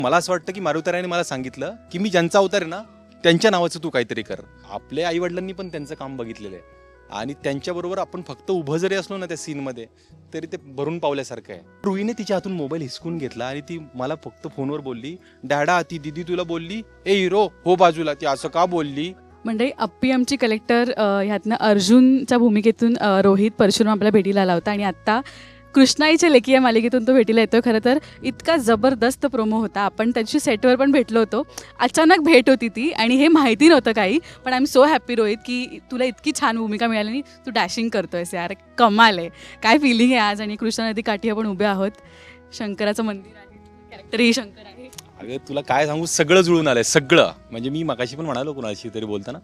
मला असं वाटतं की मारुताराने मला सांगितलं की मी ज्यांचा अवतार आहे ना त्यांच्या नावाचं तू काहीतरी कर. आपल्या आई वडिलांनी पण त्यांचं काम बघितलेलं आहे आणि त्यांच्याबरोबर आपण फक्त उभं जरी असलो ना त्या सीनमध्ये तरी ते भरून पावल्यासारखं आहे. रुईने तिच्या हातून मोबाईल हिसकून घेतला आणि ती मला फक्त फोनवर बोलली, डॅडा ती दिदी तुला बोलली ए हिरो हो बाजूला, ती असं का बोलली. म्हणजे अप्पी आमची कलेक्टर ह्यातनं अर्जुनच्या भूमिकेतून रोहित परशुराम आपल्या भेटीला आला होता आणि आत्ता कृष्णाईच्या लेकी या मालिकेतून तो भेटीला येतो. खरं तर इतका जबरदस्त प्रोमो होता. आपण त्याची सेटवर पण भेटलो होतो. अचानक भेट होती ती आणि हे माहिती नव्हतं काही, पण I am so happy Rohit की तुला इतकी छान भूमिका मिळाली आणि तू डॅशिंग करतोयस यार. कमाल आहे. काय फिलिंग आहे आज. आणि कृष्णा नदी काठी आपण उभे आहोत. शंकराचं मंदिर आहे, कॅरेक्टरही शंकर आहे. अगं तुला काय सांगू, सगळं जुळून आलंय सगळं. म्हणजे मी मगाशी पण म्हणालो कुणाशी तरी बोलताना,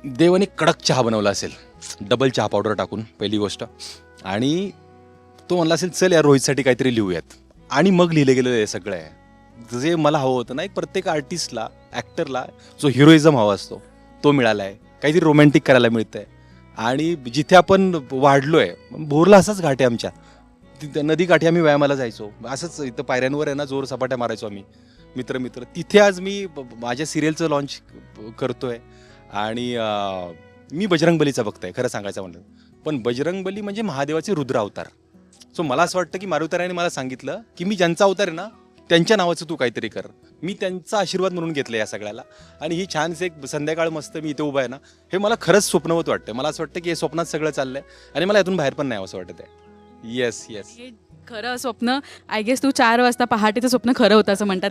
देवाने कडक चहा बनवला असेल डबल चहा पावडर टाकून पहिली गोष्ट, आणि तो म्हणला असेल चल या रोहितसाठी काहीतरी लिहूयात, आणि मग लिहिलं गेलेलं आहे सगळं आहे जे मला हवं होतं ना. एक प्रत्येक आर्टिस्टला ॲक्टरला जो हिरोइझम हवा असतो तो मिळाला आहे. काहीतरी रोमॅन्टिक करायला मिळतं आहे. आणि जिथे आपण वाढलो आहे, भोरला असाच घाट आहे आमच्या, नदी काठी आम्ही व्यायामाला जायचो असंच. इथं पायऱ्यांवर आहे ना जोर सपाट्या मारायचो आम्ही मित्र. तिथे आज मी माझ्या सिरियलचं लॉन्च करतोय आणि मी बजरंगबलीचा भक्त आहे खरं सांगायचं म्हणलं. पण बजरंगबली म्हणजे महादेवाचे रुद्र अवतार. सो मला असं वाटतं की मारुताराने मला सांगितलं की मी ज्यांचा अवतार आहे ना त्यांच्या नावाचं तू काहीतरी कर. मी त्यांचा आशीर्वाद म्हणून घेतलं या सगळ्याला. आणि ही छानसे एक संध्याकाळ मस्त मी इथे उभा आहे ना, हे मला खरंच स्वप्नवत वाटतं. मला असं वाटतं की हे स्वप्नात सगळं चाललंय आणि मला यातून बाहेर पण नाही असं वाटत आहे. Yes yes. हे खरं स्वप्न आय गेस तू 4 वाजता पहाटेचं स्वप्न खरं होतं असं म्हणतात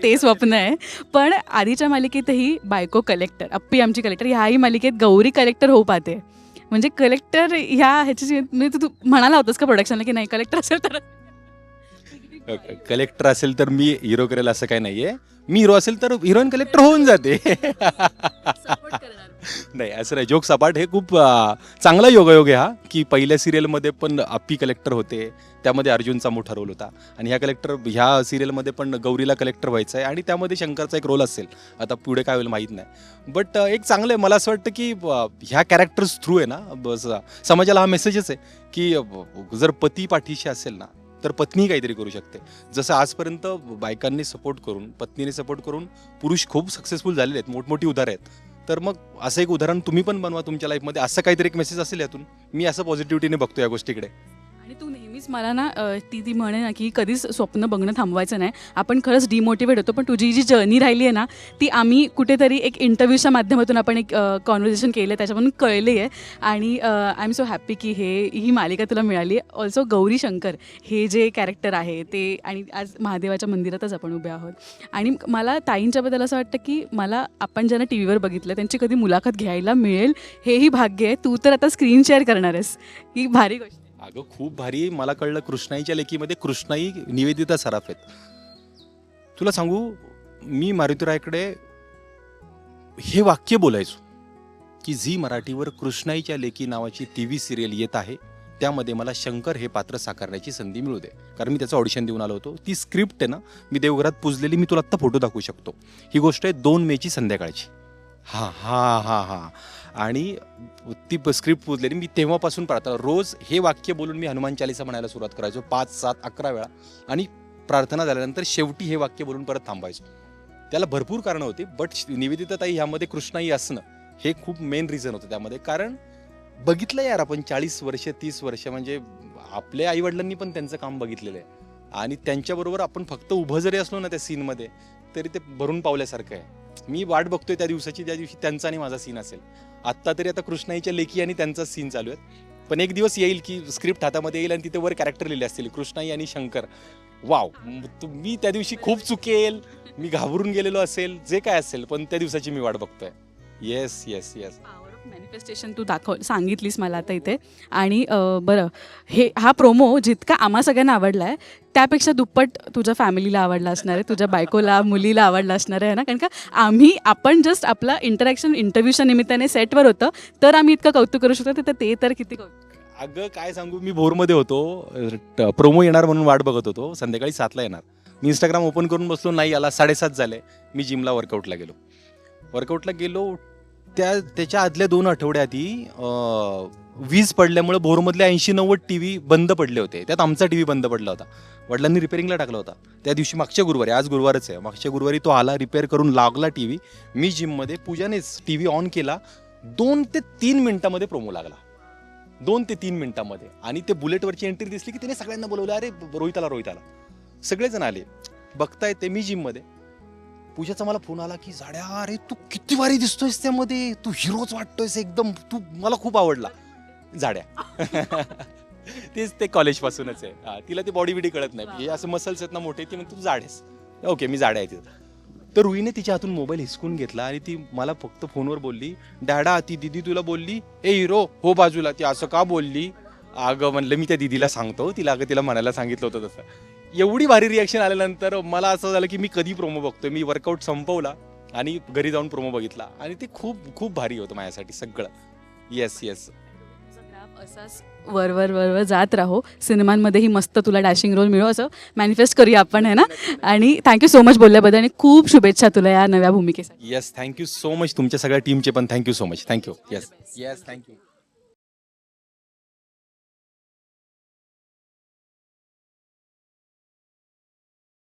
ते स्वप्न आहे. पण आधीच्या मालिकेतही बायको कलेक्टर, अप्पी आमची कलेक्टर, ह्याही मालिकेत गौरी कलेक्टर होऊ पाहते. म्हणजे कलेक्टर ह्याची म्हणजे तू म्हणाला होतास का प्रोडक्शनला की नाही कलेक्टर असेल तर कलेक्टर असेल तर मी हिरो करेल असं काही नाहीये. मी हिरो असेल तर हिरोईन कलेक्टर होऊन जाते. नाही असं नाही, जोक सपाट. हे खूप चांगला योगायोग आहे हा, की पहिल्या सिरियलमध्ये पण अप्पी कलेक्टर होते, त्यामध्ये अर्जुनचा मोठा रोल होता. आणि ह्या सिरियलमध्ये पण गौरीला कलेक्टर व्हायचं आहे आणि त्यामध्ये शंकरचा एक रोल असेल. आता पुढे काय होईल माहीत नाही. बट एक चांगलं आहे. मला असं वाटतं की ह्या कॅरेक्टर्स थ्रू आहे ना बस समाजाला हा मेसेजच आहे की जर पती पाठीशी असेल ना तर पत्नी काहीतरी करू शकते. जसं आजपर्यंत बायकांनी सपोर्ट करून, पत्नीने सपोर्ट करून पुरुष खूप सक्सेसफुल झालेले आहेत, मोठमोठी उदाहरणं आहेत. तर मग असं एक उदाहरण तुम्ही पण बनवा तुमच्या लाईफमध्ये. असं काहीतरी एक मेसेज असेल यातून. मी असं पॉझिटिव्हिटीने बघतो या गोष्टीकडे. आणि तू नेहमीच मला ना ती म्हणे ना की कधीच स्वप्न बघणं थांबवायचं नाही. आपण खरंच डिमोटिवेट होतो, पण तुझी जी जर्नी राहिली आहे ना ती आम्ही कुठेतरी एक इंटरव्ह्यूच्या माध्यमातून आपण एक कॉन्व्हर्सेशन केलं आहे, त्याच्यामधून कळली आहे. आणि आय एम सो हॅप्पी की ही मालिका तुला मिळाली. ऑल्सो गौरी शंकर हे जे कॅरेक्टर आहे ते, आणि आज महादेवाच्या मंदिरातच आपण उभे आहोत. आणि मला ताईंच्याबद्दल असं वाटतं की मला आपण ज्यांना टी व्हीवर बघितलं त्यांची कधी मुलाखत घ्यायला मिळेल हेही भाग्य आहे. तू तर आता स्क्रीन शेअर करणार आहेस, ही भारी गोष्ट. अगं खूप भारी. मला कळलं कृष्णाईच्या लेकीमध्ये कृष्णाई निवेदिता सराफ आहेत. तुला सांगू, मी मारुतीरायकडे हे वाक्य बोलायचो की झी मराठीवर कृष्णाईच्या लेकी नावाची TV सिरियल येत आहे, त्यामध्ये मला शंकर हे पात्र साकारण्याची संधी मिळू दे. कारण मी त्याचं ऑडिशन देऊन आलो होतो. ती स्क्रिप्ट आहे ना मी देवघरात पुजलेली, मी तुला आत्ता फोटो दाखवू शकतो. ही गोष्ट आहे 2 मेची संध्याकाळची. हां. आणि ती स्क्रिप्ट पुजलेली. मी तेव्हापासून प्रार्थना रोज हे वाक्य बोलून मी हनुमान चालीसा म्हणायला सुरुवात करायचो 5, 7, 11 वेळा. आणि प्रार्थना झाल्यानंतर शेवटी हे वाक्य बोलून परत थांबायचो. त्याला भरपूर कारणं होती, बट निवेदिताताई ह्यामध्ये कृष्णाई असणं हे खूप मेन रिझन होतं त्यामध्ये. कारण बघितलं यार आपण 40 वर्ष 30 वर्ष, म्हणजे आपल्या आईवडिलांनी पण त्यांचं काम बघितलेलं आहे आणि त्यांच्याबरोबर आपण फक्त उभं जरी असलो ना त्या सीनमध्ये तरी ते भरून पावल्यासारखं आहे. मी वाट बघतोय त्या दिवसाची, ज्या दिवशी त्यांचा आणि माझा सीन असेल. आत्ता तरी आता कृष्णाईच्या लेकी आणि त्यांचा सीन चालू आहेत, पण एक दिवस येईल की स्क्रिप्ट हातामध्ये येईल आणि तिथे वर कॅरेक्टर लिहिले असतील कृष्णाई आणि शंकर. वाव, मी त्या दिवशी खूप चुकेल, मी घाबरून गेलेलो असेल, जे काय असेल, पण त्या दिवसाची मी वाट बघतोय. येस. पॉवर ऑफ मॅनिफेस्टेशन तू सांगितलीस मला आता इथे. आणि बरं, हा प्रोमो जितका आम्हा सगळ्यांना आवडला आहे त्यापेक्षा दुप्पट तुझ्या फॅमिलीला आवडला असणार आहे, तुझ्या बायकोला, मुलीला आवडला असणार आहे ना. कारण का आपण जस्ट आपला इंटरॅक्शन इंटरव्ह्यूच्या निमित्ताने सेटवर होतं तर आम्ही इतकं कौतुक करू शकतो, ते तर किती कौतुक. अगं काय सांगू, मी भोरमध्ये होतो, प्रोमो येणार म्हणून वाट बघत होतो. संध्याकाळी 7ला येणार. मी इंस्टाग्राम ओपन करून बसलो, नाही आला. 7:30 झाले. मी जिमला वर्कआउटला गेलो. त्याच्या आदल्या 2 आठवड्या आधी वीज पडल्यामुळे भोरमधले 80-90 टी व्ही बंद पडले होते. त्यात आमचा टी व्ही बंद पडला होता. वडिलांनी रिपेअरिंगला टाकला होता. त्या दिवशी मागच्या गुरुवारी, आज गुरुवारच आहे, मागच्या गुरुवारी तो आला, रिपेअर करून लागला टी व्ही. मी जिममध्ये, पूजानेच टी व्ही ऑन केला. 2 ते 3 मिनिटामध्ये प्रोमो लागला. 2 ते 3 मिनिटामध्ये. आणि ते बुलेटवरची एंट्री दिसली की तिने सगळ्यांना बोलवलं, अरे रोहित आला. सगळेजण आले. बघताय ते मी जिममध्ये. पूजाचा मला फोन आला की जाड्या, अरे तू किती भारी दिसतोयस त्यामध्ये, तू हिरोच वाटतोयस एकदम, तू मला खूप आवडला. जाड्या. तेच ते कॉलेजपासूनच आहे. तिला ते बॉडी बिडी कळत नाही. हे असं मसल्स आहेत ना मोठे, ती म्हणते तू जाडेस. ओके, मी जाड्या आहे तिथं. तर रुईने तिच्या हातून मोबाईल हिसकून घेतला आणि ती मला फक्त फोनवर बोलली, डॅडा ती दिदी तुला बोलली ए हिरो हो बाजूला. ती असं का बोलली? अगं म्हणलं मी त्या दिदीला सांगतो, तिला म्हणायला सांगितलं होतं तसं. एवढी भारी रिॲक्शन आल्यानंतर मला असं झालं की मी कधी प्रोमो बघतोय. मी वर्कआउट संपवला आणि घरी जाऊन प्रोमो बघितला आणि ते खूप खूप भारी होतं माझ्यासाठी सगळं. येस. ग्राफ असाच वर जात राहो. सिनेमांमध्येही मस्त तुला डॅशिंग रोल मिळो असं मॅनिफेस्ट करूया आपण, आहे ना. आणि थँक्यू सो मच बोलल्याबद्दल आणि खूप शुभेच्छा तुला या नव्या भूमिकेसाठी. Yes, thank you so much. तुमच्या सगळ्या टीमचे पण thank you so much. Thank you. Yes, thank you.